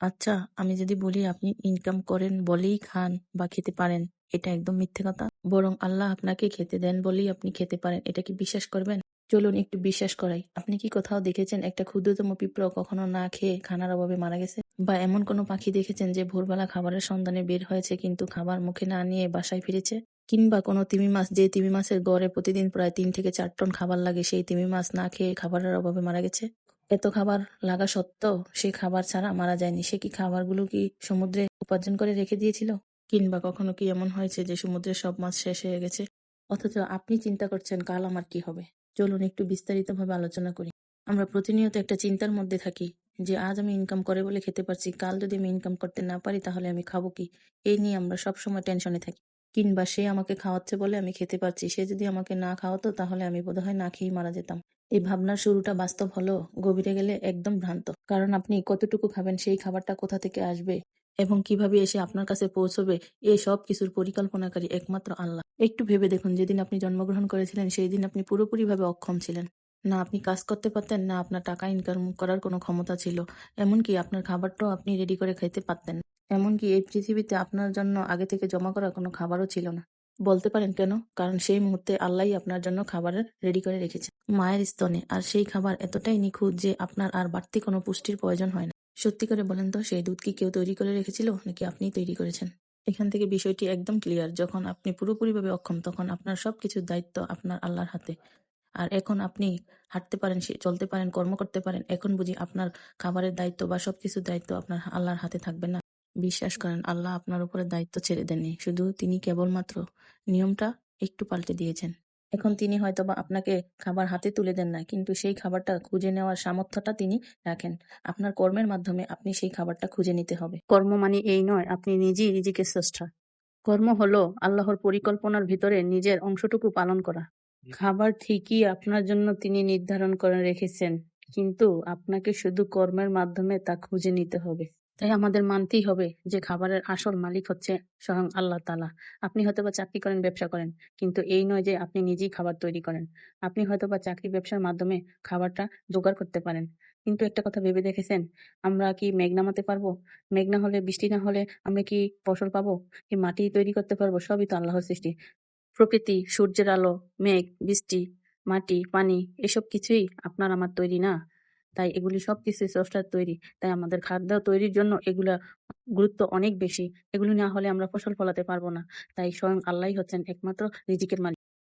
আচ্ছা, আমি যদি বলি আপনি ইনকাম করেন বলেই খান বা খেতে পারেন, এটা একদম মিথ্যে কথা। বরং আল্লাহ আপনাকে খেতে দেন বলেই আপনি খেতে পারেন, এটা কি বিশ্বাস করবেন? চলুন একটু বিশ্বাস করাই। আপনি কি কোথাও দেখেছেন একটা ক্ষুদ্রতম পিঁপড়া কখনো না খেয়ে খানার অভাবে মারা গেছে? বা এমন কোনো পাখি দেখেছেন যে ভোরবেলা খাবারের সন্ধানে বের হয়েছে কিন্তু খাবার মুখে না নিয়ে বাসায় ফিরেছে? কিংবা কোনো তিমি মাছ, যে তিমি মাছের গড়ে প্রতিদিন প্রায় 3 থেকে 4 টন খাবার লাগে, সেই তিমি মাছ না খেয়ে খাবারের অভাবে মারা গেছে? এত খাবার লাগা সত্ত্বেও সে খাবার ছাড়া মারা যায়নি। সে কি খাবারগুলো কি সমুদ্রে উপার্জন করে রেখে দিয়েছিল? কিংবা কখনো কি এমন হয়েছে যে সমুদ্রের সব মাছ শেষ হয়ে গেছে, অথচ আপনি চিন্তা করছেন কাল আমার কি হবে? চলুন একটু বিস্তারিতভাবে আলোচনা করি। আমরা প্রতিনিয়ত একটা চিন্তার মধ্যে থাকি যে আজ আমি ইনকাম করে বলে খেতে পারছি, কাল যদি আমি ইনকাম করতে না পারি তাহলে আমি খাবো কি? এই নিয়ে আমরা সবসময় টেনশনে থাকি। কিংবা সে আমাকে খাওয়াচ্ছে বলে আমি খেতে পারছি, সে যদি আমাকে না খাওয়াতো তাহলে আমি বোধহয় না খেয়েই মারা যেতাম। এই ভাবনার শুরুটা বাস্তব হলেও গভীরে গেলে একদম ভ্রান্ত। কারণ আপনি কতটুকু খাবেন, সেই খাবারটা কোথা থেকে আসবে এবং কিভাবে এসে আপনার কাছে পৌঁছবে, এই সব কিছুর পরিকল্পনাকারী একমাত্র আল্লাহ। একটু ভেবে দেখুন, যেদিন আপনি জন্মগ্রহণ করেছিলেন সেই দিন আপনি পুরোপুরিভাবে অক্ষম ছিলেন। না আপনি কাজ করতে পারতেন, না আপনার টাকা ইনকাম করার কোনো ক্ষমতা ছিল। এমনকি আপনার খাবারটাও আপনি রেডি করে খাইতে পারতেন না। এমনকি এই পৃথিবীতে আপনার জন্য আগে থেকে জমা করা কোনো খাবারও ছিল না। বলতে পারেন কেন? কারণ সেই মুহূর্তে আল্লাহই আপনার জন্য খাবারের রেডি করে রেখেছে মায়ের স্তনে। আর সেই খাবার এতটাই নিখুঁত যে আপনার আর বাড়তি কোনো পুষ্টির প্রয়োজন হয় না। সত্যি করে বলেন তো, সেই দুধ কি কেউ তৈরি করে রেখেছিল নাকি আপনিই তৈরি করেছেন? এখান থেকে বিষয়টি একদম ক্লিয়ার। যখন আপনি পুরোপুরিভাবে অক্ষম তখন আপনার সবকিছুর দায়িত্ব আপনার আল্লাহর হাতে। আর এখন আপনি হাঁটতে পারেন, চলতে পারেন, কর্ম করতে পারেন। এখন বুঝি আপনার খাবারের দায়িত্ব বা সবকিছুর দায়িত্ব আপনার আল্লাহর হাতে থাকবে না? বিশ্বাস করেন, আল্লাহ আপনার উপরে দায়িত্ব ছেড়ে দেননি। শুধু তিনি কেবলমাত্র নিয়মটা একটু পাল্টে দিয়েছেন। এখন তিনি হয়তোবা আপনাকে খাবার হাতে তুলে দেন না, কিন্তু সেই খাবারটা খুঁজে নেওয়ার সামর্থ্যটা তিনি রাখেন। আপনার কর্মের মাধ্যমে আপনি সেই খাবারটা খুঁজে নিতে হবে। কর্ম মানে এই নয় আপনি নিজেই নিজেকে স্রষ্টা। কর্ম হলো আল্লাহর পরিকল্পনার ভিতরে নিজের অংশটুকু পালন করা। খাবার ঠিকই আপনার জন্য তিনি নির্ধারণ করে রেখেছেন, কিন্তু আপনাকে শুধু কর্মের মাধ্যমে তা খুঁজে নিতে হবে। তাই আমাদের মানতেই হবে যে খাবারের আসল মালিক হচ্ছে স্বয়ং আল্লাহ তাআলা। আপনি হয়তোবা চাকরি করেন, ব্যবসা করেন, কিন্তু এই নয় যে আপনি নিজেই খাবার তৈরি করেন। আপনি হয়তোবা চাকরি ব্যবসার মাধ্যমে খাবারটা জোগাড় করতে পারেন, কিন্তু একটা কথা ভেবে দেখেছেন, আমরা কি মেঘ নামাতে পারবো? মেঘ না হলে, বৃষ্টি না হলে আমরা কি ফসল পাবো? কি মাটি তৈরি করতে পারবো? সবই তো আল্লাহর সৃষ্টি। প্রকৃতি, সূর্যের আলো, মেঘ, বৃষ্টি, মাটি, পানি এসব কিছুই আপনার আমার তৈরি না? তাই এগুলি সবকিছুই স্রষ্টার তৈরি। তাই আমাদের খাদ্য তৈরির জন্য এগুলা গুরুত্ব অনেক বেশি। এগুলি না হলে আমরা ফসল ফলাতে পারবো না। তাই স্বয়ং আল্লাহই হচ্ছেন একমাত্র রিজিকের মালিক।